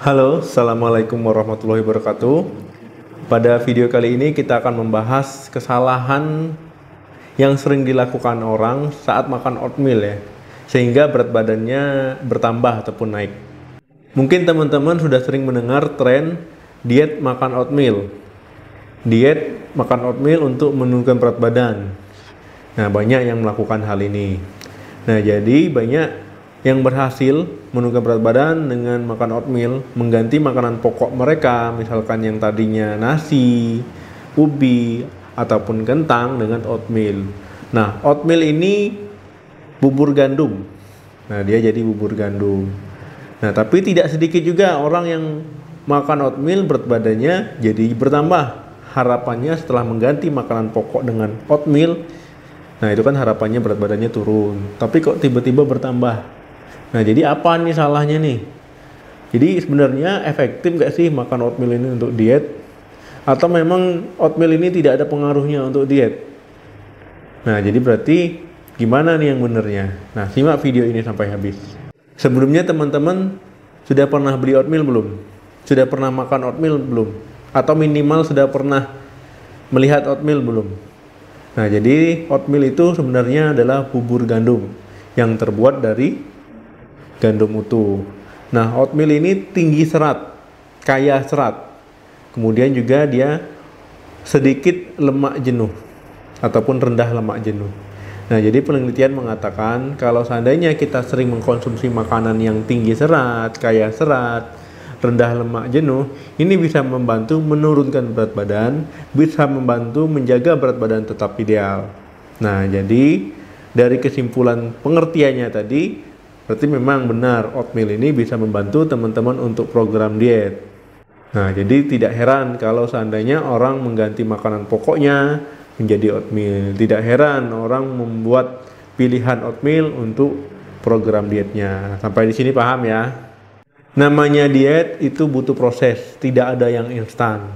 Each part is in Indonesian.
Halo, Assalamualaikum warahmatullahi wabarakatuh. Pada video kali ini kita akan membahas kesalahan yang sering dilakukan orang saat makan oatmeal ya, sehingga berat badannya bertambah ataupun naik. Mungkin teman-teman sudah sering mendengar tren diet makan oatmeal. Diet makan oatmeal untuk menurunkan berat badan. Nah, banyak yang melakukan hal ini. Nah, jadi banyak yang berhasil menurunkan berat badan dengan makan oatmeal, mengganti makanan pokok mereka, misalkan yang tadinya nasi, ubi, ataupun kentang dengan oatmeal. Nah, oatmeal ini bubur gandum. Nah, dia jadi bubur gandum. Nah, tapi tidak sedikit juga orang yang makan oatmeal berat badannya jadi bertambah. Harapannya setelah mengganti makanan pokok dengan oatmeal, nah itu kan harapannya berat badannya turun. Tapi kok tiba-tiba bertambah? Nah, jadi apa nih salahnya nih? Jadi sebenarnya efektif nggak sih makan oatmeal ini untuk diet? Atau memang oatmeal ini tidak ada pengaruhnya untuk diet? Nah, jadi berarti gimana nih yang benernya? Nah, simak video ini sampai habis. Sebelumnya teman-teman sudah pernah beli oatmeal belum? Sudah pernah makan oatmeal belum? Atau minimal sudah pernah melihat oatmeal belum? Nah, jadi oatmeal itu sebenarnya adalah bubur gandum yang terbuat dari gandum utuh. Nah, oatmeal ini tinggi serat, kaya serat. Kemudian juga dia sedikit lemak jenuh ataupun rendah lemak jenuh. Nah, jadi penelitian mengatakan kalau seandainya kita sering mengkonsumsi makanan yang tinggi serat, kaya serat, rendah lemak jenuh, ini bisa membantu menurunkan berat badan, bisa membantu menjaga berat badan tetap ideal. Nah, jadi dari kesimpulan pengertiannya tadi, berarti memang benar oatmeal ini bisa membantu teman-teman untuk program diet. Nah, jadi tidak heran kalau seandainya orang mengganti makanan pokoknya menjadi oatmeal. Tidak heran orang membuat pilihan oatmeal untuk program dietnya. Sampai di sini paham ya? Namanya diet itu butuh proses, tidak ada yang instan.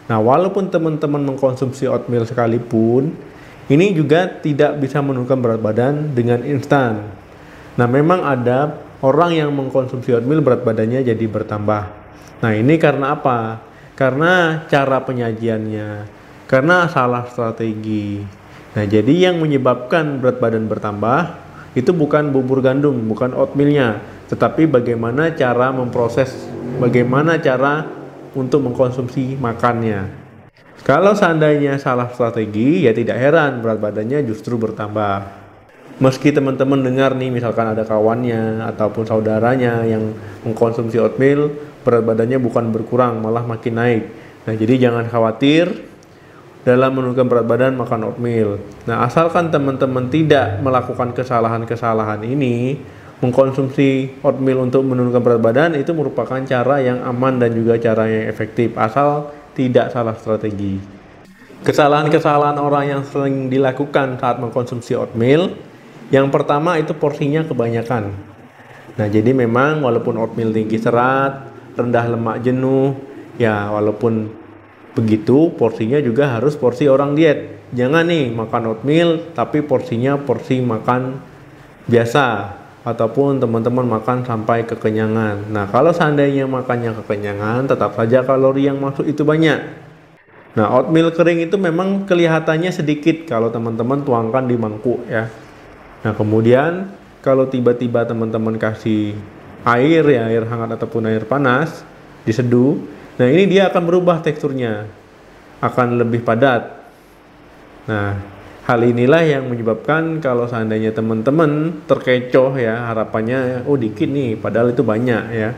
Nah, walaupun teman-teman mengkonsumsi oatmeal sekalipun, ini juga tidak bisa menurunkan berat badan dengan instan. Nah, memang ada orang yang mengkonsumsi oatmeal berat badannya jadi bertambah. Nah, ini karena apa? Karena cara penyajiannya, karena salah strategi. Nah, jadi yang menyebabkan berat badan bertambah itu bukan bubur gandum, bukan oatmealnya, tetapi bagaimana cara memproses, bagaimana cara untuk mengkonsumsi makannya. Kalau seandainya salah strategi, ya tidak heran berat badannya justru bertambah. Meski teman-teman dengar nih, misalkan ada kawannya ataupun saudaranya yang mengkonsumsi oatmeal, berat badannya bukan berkurang, malah makin naik. Nah, jadi jangan khawatir dalam menurunkan berat badan makan oatmeal. Nah, asalkan teman-teman tidak melakukan kesalahan-kesalahan ini, mengkonsumsi oatmeal untuk menurunkan berat badan itu merupakan cara yang aman dan juga cara yang efektif, asal tidak salah strategi. Kesalahan-kesalahan orang yang sering dilakukan saat mengkonsumsi oatmeal, yang pertama itu porsinya kebanyakan. Nah, jadi memang walaupun oatmeal tinggi serat, rendah lemak jenuh, ya walaupun begitu porsinya juga harus porsi orang diet. Jangan nih makan oatmeal tapi porsinya porsi makan biasa, ataupun teman-teman makan sampai kekenyangan. Nah, kalau seandainya makannya kekenyangan, tetap saja kalori yang masuk itu banyak. Nah, oatmeal kering itu memang kelihatannya sedikit kalau teman-teman tuangkan di mangkuk ya. Nah, kemudian kalau tiba-tiba teman-teman kasih air ya, air hangat ataupun air panas, diseduh, nah ini dia akan berubah teksturnya, akan lebih padat. Nah, hal inilah yang menyebabkan kalau seandainya teman-teman terkecoh ya, harapannya oh dikit nih, padahal itu banyak ya.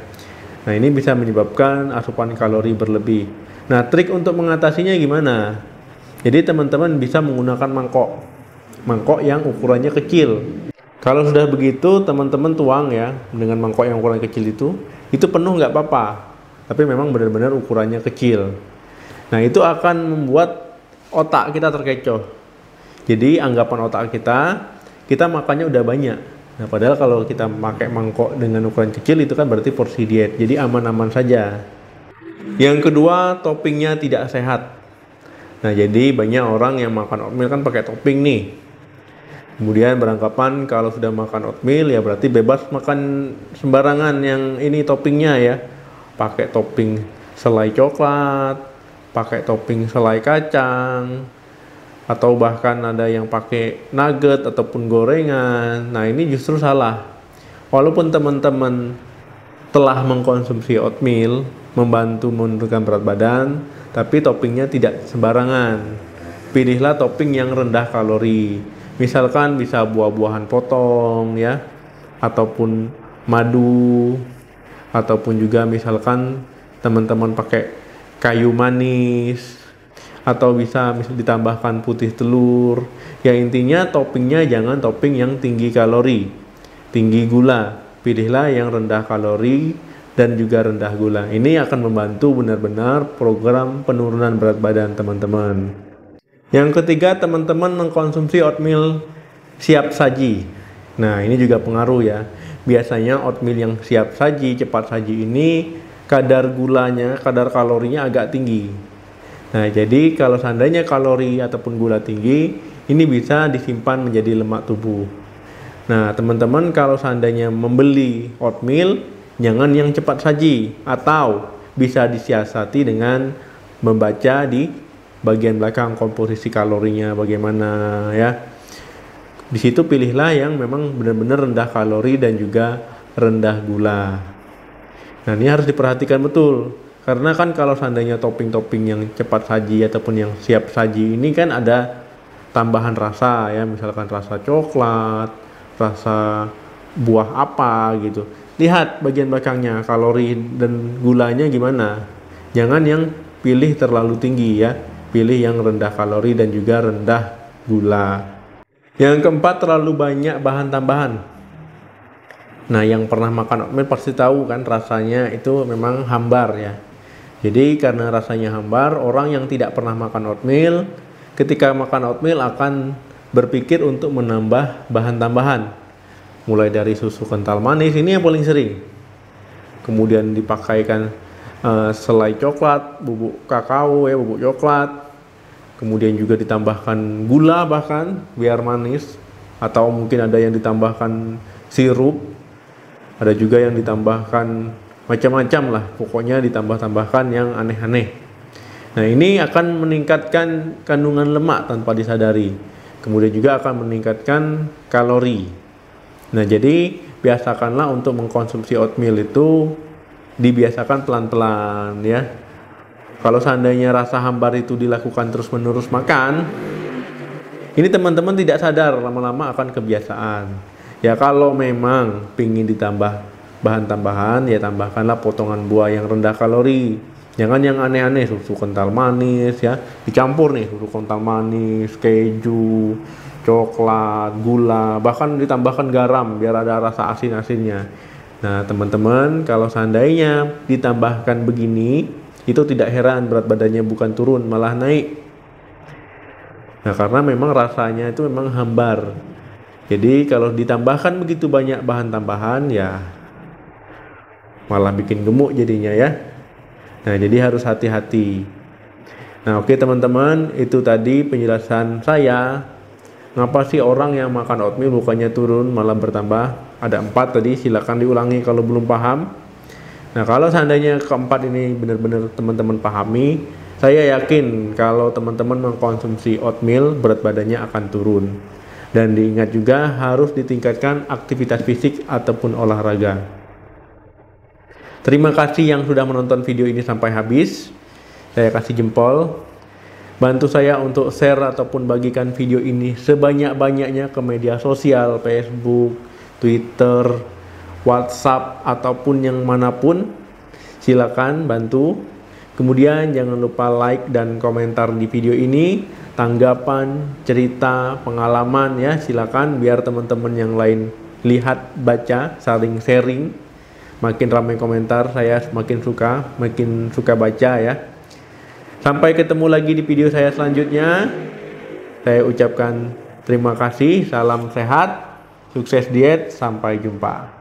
Nah, ini bisa menyebabkan asupan kalori berlebih. Nah, trik untuk mengatasinya gimana? Jadi teman-teman bisa menggunakan mangkok yang ukurannya kecil. Kalau sudah begitu teman-teman tuang ya dengan mangkok yang ukuran kecil itu penuh nggak apa-apa, tapi memang benar-benar ukurannya kecil. Nah, itu akan membuat otak kita terkecoh. Jadi anggapan otak kita makannya udah banyak. Nah, padahal kalau kita pakai mangkok dengan ukuran kecil itu kan berarti porsi diet. Jadi aman-aman saja. Yang kedua, toppingnya tidak sehat. Nah, jadi banyak orang yang makan oatmeal kan pakai topping nih. Kemudian beranggapan kalau sudah makan oatmeal ya berarti bebas makan sembarangan yang ini toppingnya ya. pakai topping selai coklat, pakai topping selai kacang, atau bahkan ada yang pakai nugget ataupun gorengan. Nah, ini justru salah. Walaupun teman-teman telah mengkonsumsi oatmeal, membantu menurunkan berat badan, tapi toppingnya tidak sembarangan. Pilihlah topping yang rendah kalori. Misalkan bisa buah-buahan potong ya, ataupun madu, ataupun juga misalkan teman-teman pakai kayu manis, atau bisa ditambahkan putih telur. Ya, intinya toppingnya jangan topping yang tinggi kalori, tinggi gula. Pilihlah yang rendah kalori dan juga rendah gula. Ini akan membantu benar-benar program penurunan berat badan teman-teman. Yang ketiga, teman-teman mengkonsumsi oatmeal siap saji. Nah, ini juga pengaruh ya. Biasanya oatmeal yang siap saji, cepat saji ini kadar gulanya, kadar kalorinya agak tinggi. Nah, jadi kalau seandainya kalori ataupun gula tinggi, ini bisa disimpan menjadi lemak tubuh. Nah, teman-teman kalau seandainya membeli oatmeal, jangan yang cepat saji, atau bisa disiasati dengan membaca di bagian belakang komposisi kalorinya bagaimana ya. Di situ pilihlah yang memang benar-benar rendah kalori dan juga rendah gula. Nah, ini harus diperhatikan betul. Karena kan kalau seandainya topping-topping yang cepat saji ataupun yang siap saji ini kan ada tambahan rasa ya, misalkan rasa coklat, rasa buah apa gitu. Lihat bagian belakangnya, kalori dan gulanya gimana. Jangan yang pilih terlalu tinggi ya, pilih yang rendah kalori dan juga rendah gula. Yang keempat, terlalu banyak bahan tambahan. Nah, yang pernah makan oatmeal pasti tahu kan rasanya itu memang hambar ya. Jadi karena rasanya hambar, orang yang tidak pernah makan oatmeal ketika makan oatmeal akan berpikir untuk menambah bahan tambahan. Mulai dari susu kental manis, ini yang paling sering. Kemudian dipakaikan selai coklat, bubuk kakao ya, bubuk coklat. Kemudian juga ditambahkan gula bahkan biar manis, atau mungkin ada yang ditambahkan sirup, ada juga yang ditambahkan macam-macam lah, pokoknya ditambah-tambahkan yang aneh-aneh. Nah, ini akan meningkatkan kandungan lemak tanpa disadari, kemudian juga akan meningkatkan kalori. Nah, jadi biasakanlah untuk mengkonsumsi oatmeal itu dibiasakan pelan-pelan ya. Kalau seandainya rasa hambar itu dilakukan terus-menerus makan, ini teman-teman tidak sadar, lama-lama akan kebiasaan. Ya, kalau memang pingin ditambah bahan tambahan, ya tambahkanlah potongan buah yang rendah kalori. Jangan yang aneh-aneh, susu kental manis ya, dicampur nih, susu kental manis, keju, coklat, gula, bahkan ditambahkan garam biar ada rasa asin-asinnya. Nah, teman-teman, kalau seandainya ditambahkan begini, itu tidak heran berat badannya bukan turun, malah naik. Nah, karena memang rasanya itu memang hambar. Jadi kalau ditambahkan begitu banyak bahan tambahan, ya malah bikin gemuk jadinya ya. Nah, jadi harus hati-hati. Nah, oke teman-teman, itu tadi penjelasan saya. Ngapa sih orang yang makan oatmeal bukannya turun malah bertambah? Ada 4 tadi, silakan diulangi kalau belum paham. Nah, kalau seandainya keempat ini benar-benar teman-teman pahami, saya yakin kalau teman-teman mengkonsumsi oatmeal, berat badannya akan turun. Dan diingat juga harus ditingkatkan aktivitas fisik ataupun olahraga. Terima kasih yang sudah menonton video ini sampai habis. Saya kasih jempol. Bantu saya untuk share ataupun bagikan video ini sebanyak-banyaknya ke media sosial, Facebook, Twitter, WhatsApp, ataupun yang manapun. Silakan bantu. Kemudian jangan lupa like dan komentar di video ini, tanggapan, cerita, pengalaman ya, silakan biar teman-teman yang lain lihat, baca, saling sharing. Makin ramai komentar, saya makin suka baca ya. Sampai ketemu lagi di video saya selanjutnya. Saya ucapkan terima kasih, salam sehat, sukses diet, sampai jumpa.